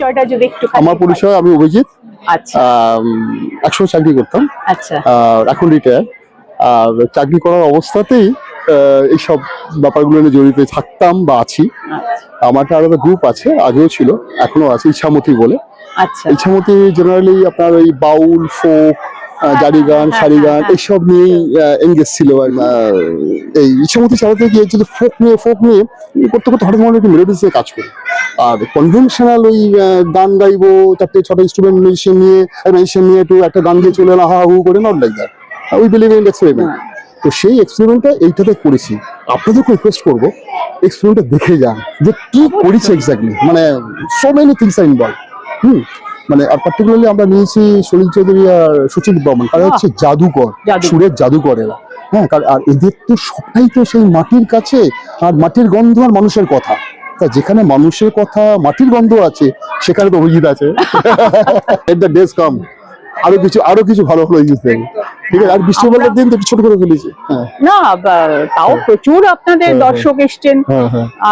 পরিচয়টা যদি একটু। আমার পরিচয়, আমি অভিজিৎ। আচ্ছা। একসময় চাকরি করতাম, আচ্ছা। এখন রিটায়ার। আর চাকরি করার অবস্থাতেই এইসব ব্যাপারগুলো নিয়ে জড়িত থাকতাম বা আছি। আমার একটা আলাদা গ্রুপ আছে, আগেও ছিল, এখনো আছে, ইচ্ছামতি বলে। আচ্ছা। ইচ্ছামতি জেনারেলি আপনার ওই বাউল, ফোক, জারি গান, শাড়ি গান এইসব নিয়েই এনগেজ ছিল। এই ইচ্ছামতি চালাতে গিয়ে যদি ফোক নিয়ে করতে করতে হঠাৎ মনে একটু মেলোডিস নিয়ে কাজ করি। আর কনভেনশনাল ওই গান গাইবো, 4-6টা ইনস্ট্রুমেন্ট মিউজিশিয়ান নিয়ে একটু একটা গান দিয়ে চলে এলো হা হু করে, not like that. We believe in experiment. তো সেই এক্সপেরিমেন্টটা এইটাতে করেছি। আপনাদেরকে রিকোয়েস্ট করবো এক্সপেরিমেন্টটা দেখে যান যে কি করেছে এক্স্যাক্টলি, মানে so many things are involve. মানে আর পার্টিকুলারলি আমরা নিয়েছি সলিল চৌধুরী আর সুচিত বর্মন, তারা হচ্ছে জাদুকর, সুরের জাদুকর এরা। হ্যাঁ, আর এদের তো সবটাই তো সেই মাটির কাছে, আর মাটির গন্ধ আর মানুষের কথা। তা যেখানে মানুষের কথা, মাটির গন্ধ আছে, সেখানে তো অভিজিৎ আছে। ডেজ কাম, আরো কিছু ভালো ভালো ইউজ দেবে। ঠিক আছে, আর বৃষ্টিপাতের দিন তো একটু ছোট করে ফেলেছি। না, তাও প্রচুর আপনাদের দর্শক এসছেন।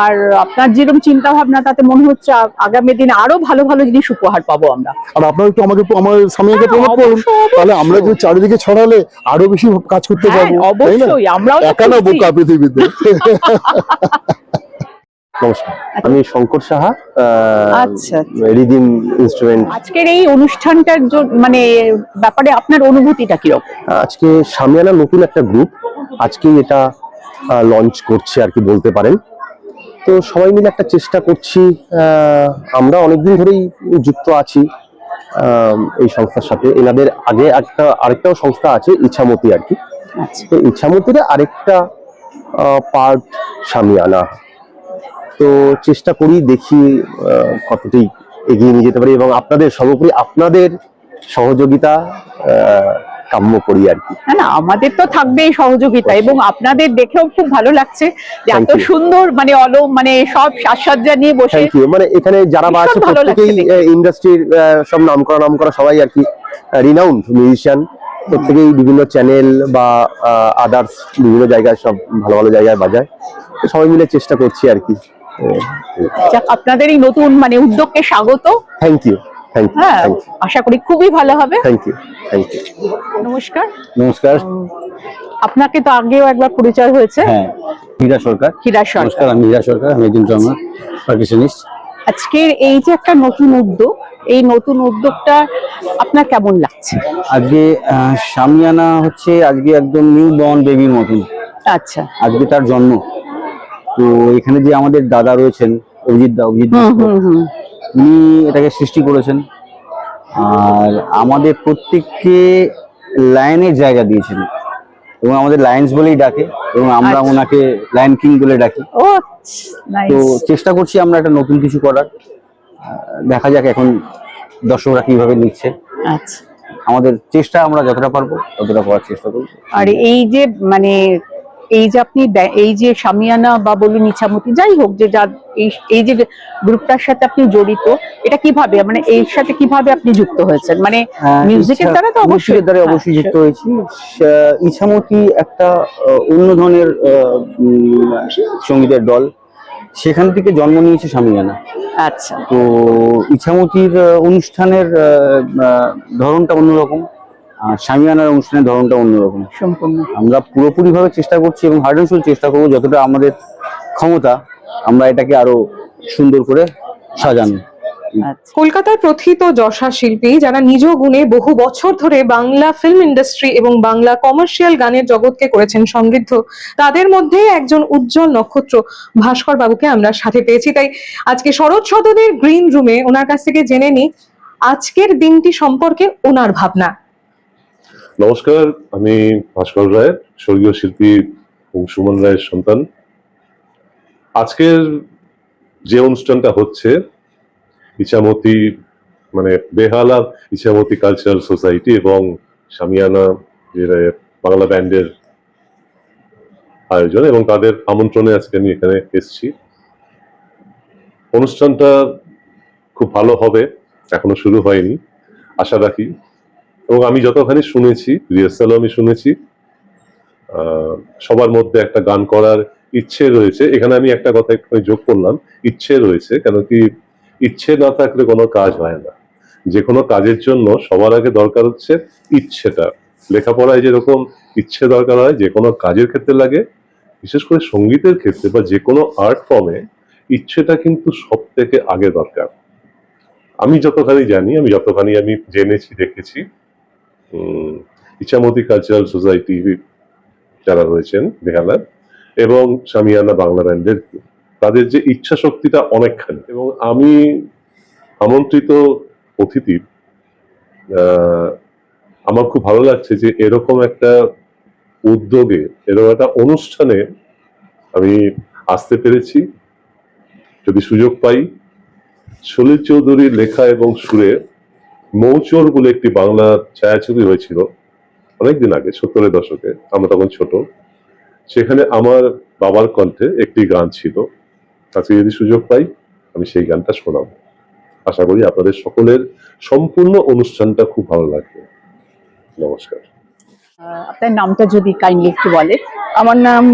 আর আপনার যেরকম চিন্তা ভাবনা, তাতে মনে হচ্ছে আগামী দিনে আরো ভালো ভালো জিনিস উপহার পাবো আমরা। আর আপনারা একটু আমার সামনে প্রমোট করুন, তাহলে আমরা যদি চারিদিকে ছড়ালে আরো বেশি কাজ করতে পারবো। অবশ্যই, আমরাও একা না বোকা পৃথিবীতে। নমস্কার, আমি শঙ্কর সাহা, রিদিম ইনস্ট্রুমেন্ট। আজকের এই অনুষ্ঠানটার মানে ব্যাপারে আপনার অনুভূতিটা কিরকম? আজকে শামিয়ানা নতুন একটা গ্রুপ আজকে এটা লঞ্চ করছে আর কি বলতে পারেন। তো সবাই মিলে একটা চেষ্টা করছি। আমরা অনেকদিন ধরেই যুক্ত আছি এই সংস্থার সাথে। এনাদের আগে আরেকটাও সংস্থা আছে ইচ্ছামতি আর কি। তো ইচ্ছামতির আরেকটা পার্ট শামিয়ানা। তো চেষ্টা করি, দেখি কতটি এগিয়ে নিয়ে যেতে পারি, এবং আপনাদের সর্বোপরি আপনাদের সহযোগিতা কাম্য করি আর কি। না, আমাদের তো থাকবেই সহযোগিতা, এবং আপনাদের দেখেও খুব ভালো লাগছে যে এত সুন্দর মানে সব সাজসজ্জা নিয়ে বসে। মানে এখানে যারা আছে প্রত্যেকেই ইন্ডাস্ট্রির সব নামকরা সবাই আর কি, রিনাউন্ড মিউজিশিয়ান, প্রত্যেকেই বিভিন্ন চ্যানেল বা আদার্স বিভিন্ন জায়গায় সব ভালো ভালো জায়গায় বাজায়। সবাই মিলে চেষ্টা করছি আর কি। আপনাদের এই নতুন মানে উদ্যোগকে স্বাগত। Thank you. আশা করি খুবই ভালো হবে। Thank you. নমস্কার। নমস্কার। আপনাকে তো আগেও একবার পরিচয় হয়েছে। হ্যাঁ, হীরা সরকার। নমস্কার, আমি হীরা সরকার, আমি একজন ড্রামার, পারকাশনিস্ট। আজকের এই যে একটা নতুন উদ্যোগ, এই নতুন উদ্যোগটা আপনার কেমন লাগছে? আজকে শামিয়ানা হচ্ছে আজকে একদম নিউ বর্ন বেবির মতন। আচ্ছা। আজকে তার জন্ম। তো এখানে যে আমাদের দাদা রয়েছেন অভিজিৎ উনি এটাকে সৃষ্টি করেছেন, আর আমাদের প্রত্যেককে লায়নের জায়গা দিয়েছেন, এবং আমাদের লায়ন্স বলেই ডাকে, এবং আমরা ওনাকে লায়ন কিং বলে ডাকি। তো চেষ্টা করছি আমরা একটা নতুন কিছু করার। দেখা যাক এখন দর্শকরা কিভাবে নিচ্ছে। আচ্ছা, আমাদের চেষ্টা, আমরা যতটা পারবো ততটা করার চেষ্টা করবো। আর এই যে মানে আপনি এই যে শামিয়ানা বা বলুন ইচ্ছামতি, যাই হোক, যে এই যে গ্রুপটার সাথে আপনি জড়িত, এটা কিভাবে, মানে এর সাথে কিভাবে আপনি যুক্ত হয়েছেন? মানে মিউজিকের দ্বারা তো অবশ্যই যুক্ত হয়েছি। ইচ্ছামতি একটা অন্য ধরনের সঙ্গীতের দল, সেখান থেকে জন্ম নিয়েছে শামিয়ানা। আচ্ছা। তো ইচ্ছামতির অনুষ্ঠানের ধরনটা অন্যরকম, শামিয়ানার অনুষ্ঠানের ধরনটা অন্যরকম সম্পূর্ণ। আমরা পুরোপুরি ভাবে চেষ্টা করছি, এবং হার্ড অ্যান্ড সোল চেষ্টা করবো যতটা আমাদের ক্ষমতা আমরা এটাকে আরো সুন্দর করে সাজানো। কলকাতার প্রথিত যশা শিল্পী যারা নিজ গুণে বহু বছর ধরে বাংলা ফিল্ম ইন্ডাস্ট্রি এবং বাংলা কমার্শিয়াল গানের জগৎকে করেছেন সমৃদ্ধ, তাদের মধ্যে একজন উজ্জ্বল নক্ষত্র ভাস্কর বাবুকে আমরা সাথে পেয়েছি। তাই আজকে শরৎ সদনের গ্রিন রুমে ওনার কাছ থেকে জেনে নিই আজকের দিনটি সম্পর্কে ওনার ভাবনা। নমস্কার, আমি ভাস্কর রায়, স্বর্গীয় শিল্পী সুমন রায়ের সন্তান। আজকের যে অনুষ্ঠানটা হচ্ছে ইচ্ছামতি, মানে বেহালা ইচ্ছামতি কালচারাল সোসাইটি এবং শামিয়ানা যে বাংলা ব্যান্ডের আয়োজন, এবং তাদের আমন্ত্রণে আজকে আমি এখানে এসেছি। অনুষ্ঠানটা খুব ভালো হবে, এখনো শুরু হয়নি, আশা রাখি। এবং আমি যতখানি শুনেছি, রিহার্সালও আমি শুনেছি, সবার মধ্যে একটা গান করার ইচ্ছে রয়েছে। এখানে আমি একটা কথা একটু যোগ করলাম, ইচ্ছে রয়েছে, কেন কি ইচ্ছে না থাকলে কোনো কাজ হয় না। যে কোনো কাজের জন্য সবার আগে দরকার হচ্ছে ইচ্ছেটা। লেখাপড়ায় যেরকম ইচ্ছে দরকার হয়, যে কোনো কাজের ক্ষেত্রে লাগে, বিশেষ করে সঙ্গীতের ক্ষেত্রে বা যে কোনো আর্ট ফর্মে ইচ্ছেটা কিন্তু সব থেকে আগে দরকার। আমি যতখানি জানি, যতখানি আমি জেনেছি, দেখেছি, ইচ্ছামতি কালচারাল সোসাইটি যারা রয়েছেন বেহালার এবং সামিয়ানা বাংলা ব্যান্ডের, তাদের যে ইচ্ছা শক্তিটা অনেকখানি। এবং আমি আমন্ত্রিত অতিথি, আমার খুব ভালো লাগছে যে এরকম একটা উদ্যোগে, এরকম একটা অনুষ্ঠানে আমি আসতে পেরেছি। যদি সুযোগ পাই, সলিল চৌধুরীর লেখা এবং সুরে মৌচর বলে একটি বাংলা ছায়াছবি হয়েছিল অনেকদিন আগে, 70-এর দশকে, আমরা তখন ছোট। সেখানে আমার বাবার কণ্ঠে একটি গান ছিল। আজকে যদি সুযোগ পাই, আমি সেই গানটা শোনাবো। আশা করি আপনাদের সকলের সম্পূর্ণ অনুষ্ঠানটা খুব ভালো লাগবে। নমস্কার। আপনার নামটা যদি কাইন্ডলি একটু বলেন। আমার নাম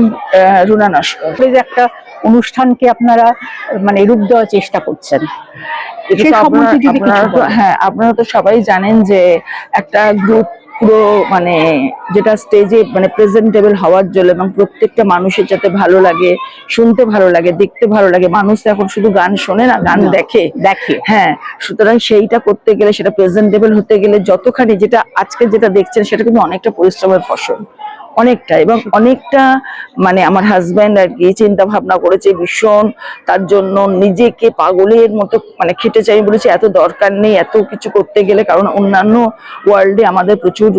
রুনা নস্কর। এই যে একটা অনুষ্ঠানকে আপনারা মানে রূপ দেওয়ার চেষ্টা করছেন, এটা সেই তো সম্বন্ধে যদি কিছু আপনারা তো বলেন। হ্যাঁ, আপনারা তো সবাই জানেন যে একটা গ্রুপ পুরো মানে যেটা স্টেজে মানে প্রেজেন্টেবল হওয়ার জন্য এবং প্রত্যেকটা মানুষের যাতে ভালো লাগে, শুনতে ভালো লাগে, দেখতে ভালো লাগে। মানুষ তো এখন শুধু গান শোনে না, গান না, দেখে। দেখে। হ্যাঁ, সুতরাং সেইটা করতে গেলে, সেটা প্রেজেন্টেবল হতে গেলে যতখানি, যেটা আজকে যেটা দেখছেন সেটা কিন্তু অনেকটা পরিশ্রমের ফসল, অনেকটা। এবং অনেকটা মানে আমার হাজব্যান্ড আর কি চিন্তা ভাবনা করেছে ভীষণ, তার জন্য নিজেকে পাগলের মতো মানে খেটেছে। আমি বলেছি এত দরকার নেই এত কিছু করতে গেলে, কারণ অন্যান্য ওয়ার্ল্ডে আমাদের প্রচুর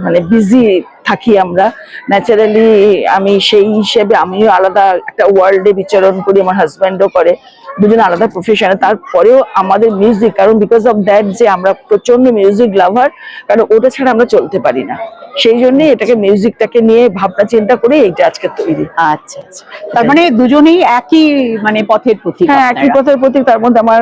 মানে বিজি থাকি আমরা ন্যাচারালি। আমি সেই হিসেবে আমিও আলাদা একটা ওয়ার্ল্ডে বিচরণ করি, আমার হাজব্যান্ডও করে, দুজনে আলাদা প্রফেশনে। তারপরেও আমাদের মিউজিক, কারণ বিকজ অফ দ্যাট যে আমরা প্রচন্ড মিউজিক লাভার, কারণ ওটা ছাড়া আমরা চলতে পারি না। সেই জন্যই এটাকে মিউজিকটাকে নিয়ে ভাবনা চিন্তা করে এইটা আজকে তৈরি। আচ্ছা আচ্ছা, তার মানে দুজনেই একই মানে পথের প্রতীক। হ্যাঁ, একই আপনারা। পথের প্রতীক। তার মধ্যে আমার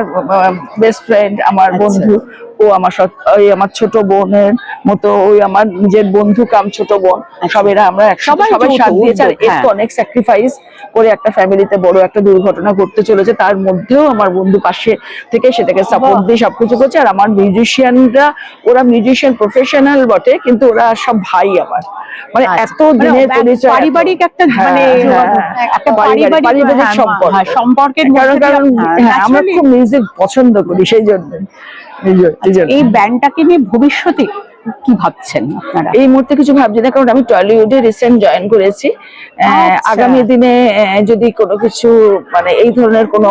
বেস্ট ফ্রেন্ড, আমার আচ্ছা। বন্ধু, ও আমার ওই আমার ছোট বোনের মতো, ওই আমার নিজের বন্ধু কাম ছোট বোন, সব এরা আমরা একসাথে সবাই যৌথ সাথ দিয়েছে। আর উদ্যোগ, একটু অনেক স্যাক্রিফাইস করে একটা ফ্যামিলিতে বড় একটা দুর্ঘটনা ঘটতে চলেছে, তার মধ্যেও আমার বন্ধু পাশে থেকে সেটাকে সাপোর্ট দিয়ে সবকিছু করছে। আর আমার মিউজিশিয়ানরা, ওরা মিউজিশিয়ান প্রফেশনাল বটে, কিন্তু ওরা সব ভাই আমার, মানে আচ্ছা। এত দিনের পরিচয়, পারিবারিক একটা হ্যাঁ, মানে হ্যাঁ, একটা পারিবারিক হ্যাঁ, সম্পর্ক, হ্যাঁ, সম্পর্কের কারণ মধ্যে কারণ দিয়ে- হ্যাঁ, আমরা naturally- খুব মিউজিক পছন্দ করি, সেই জন্য। এই ব্যান্ডটাকে নিয়ে ভবিষ্যতে কি ভাবছেন আপনারা? এই মুহূর্তে কিছু ভাবছি না, কারণ আমি টলিউডে রিসেন্ট জয়েন করেছি। আচ্ছা। আগামী দিনে যদি কোনো কিছু মানে এই ধরনের কোনো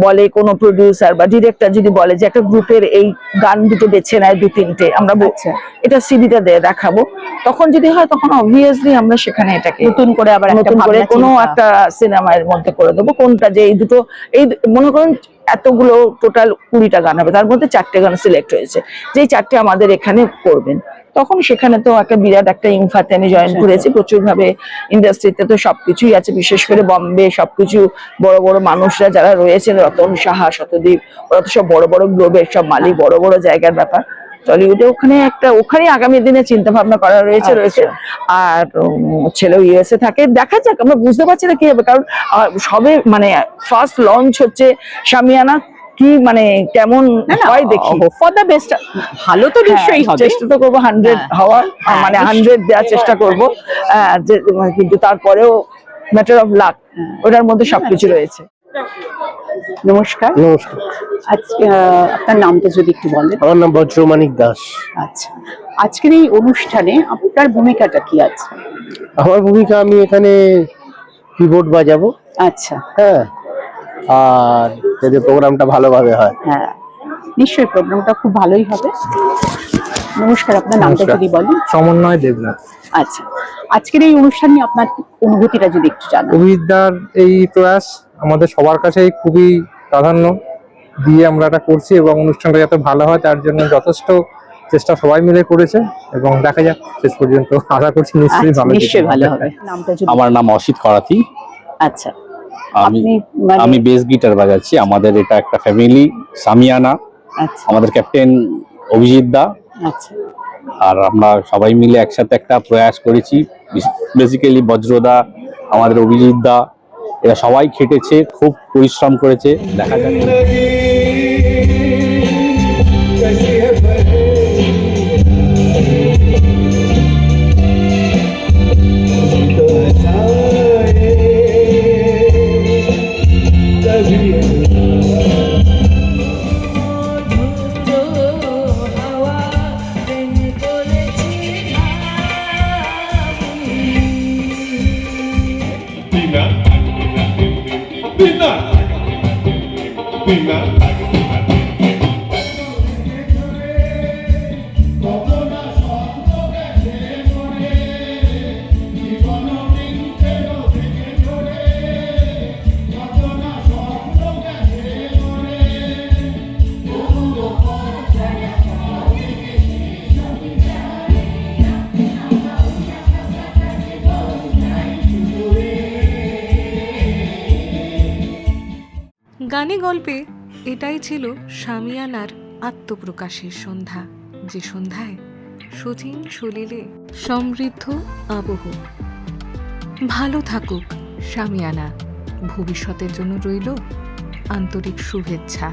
বলে, কোনো প্রডিউসার বা ডিরেক্টর যদি বলে যে একটা গ্রুপের এই গান দুটো বেছে নেয় 2-3টে, আমরা আচ্ছা। এটা সিডিটা দেখাবো, তখন যদি হয় তখন অবভিয়াসলি আমরা সেখানে এটাকে নতুন করে আবার একটা নতুন করে ভাবনা কোনো চিন্তা। একটা সিনেমার মধ্যে করে দেবো। কোনটা যে এই দুটো, এই মনে করুন এতগুলো টোটাল 20টা গান হবে, তার মধ্যে 4টে গান সিলেক্ট হয়েছে, যেই 4টে আমাদের এখানে করবেন, তখন সেখানে তো একটা বিরাট একটা ইনফাতে আমি জয়েন করেছি। প্রচুর ভাবে ইন্ডাস্ট্রিতে তো সবকিছুই আছে, বিশেষ করে বম্বে সবকিছু বড় বড় মানুষরা যারা রয়েছেন, রতন সাহা, শতদীপ, ওরা তো সব বড় বড় গ্লোবের সব মালিক, বড় বড় জায়গার ব্যাপার। টলিউডে ওখানে আগামী দিনে চিন্তা ভাবনা করা রয়েছে। আর ছেলেও ইউএসএ থাকে, দেখা যাক, আমরা বুঝতে পারছি না কি হবে, কারণ সবে মানে ফার্স্ট লঞ্চ হচ্ছে সামিয়ানা, কি মানে কেমন হয় দেখি। ফর দ্য বেস্ট, ভালো তো নিশ্চয়ই হ্যাঁ, হবে। চেষ্টা তো করবো 100 হ্যাঁ। হওয়ার, হ্যাঁ, মানে নিশ্চয়ই। 100 দেওয়ার চেষ্টা করবো। কিন্তু তারপরেও ম্যাটার অফ লাক, ওটার মধ্যে সবকিছু রয়েছে। নমস্কার। নমস্কার, আজকে আপনার নামটা যদি একটু বলেন। আমার নাম বজ্রমানিক দাস। আচ্ছা, আজকের এই অনুষ্ঠানে আপনার ভূমিকাটা কি আছে? আমার ভূমিকা, আমি এখানে কিবোর্ড বাজাবো। আচ্ছা, হ্যাঁ, আর যাতে প্রোগ্রামটা ভালোভাবে হয়। হ্যাঁ, নিশ্চয়ই প্রোগ্রামটা খুব ভালোই হবে। নমস্কার, আপনার নামটা নমস্কার। যদি বলেন। সমন্বয় দেবনাথ। আচ্ছা, আজকের এই অনুষ্ঠান নিয়ে আপনার অনুভূতিটা যদি একটু জানান। অভিজিৎদার এই প্রয়াস আমাদের সবার কাছেই খুবই প্রাধান্য দিয়ে আমরা এটা করছি, এবং অনুষ্ঠানটা যাতে ভালো হয় তার জন্য যথেষ্ট চেষ্টা সবাই মিলে করেছে, এবং দেখা যাক শেষ পর্যন্ত। আশা করছি নিশ্চয়ই আচ্ছা, ভালো নিশ্চয়ই ভালো হবে। নামটা যদি আমার নাম অসিত করাতি। আচ্ছা, আমি আপনি মানে আমি বেস গিটার বাজাচ্ছি। আমাদের এটা একটা ফ্যামিলি, সামিয়ানা, আচ্ছা আমাদের ক্যাপ্টেন অভিজিৎ দা, আচ্ছা আর আমরা সবাই মিলে একসাথে একটা প্রয়াস করেছি। বেসিক্যালি বজ্রদা, আমাদের অভিজিৎ দা, এরা সবাই খেটেছে, খুব পরিশ্রম করেছে। দেখা যাক। বিনা লাগবে না। গানে গল্পে এটাই ছিল শামিয়ানার আত্মপ্রকাশের সন্ধ্যা, যে সন্ধ্যায় সচিন সলিলে সমৃদ্ধ আবহ। ভালো থাকুক শামিয়ানা, ভবিষ্যতের জন্য রইল আন্তরিক শুভেচ্ছা।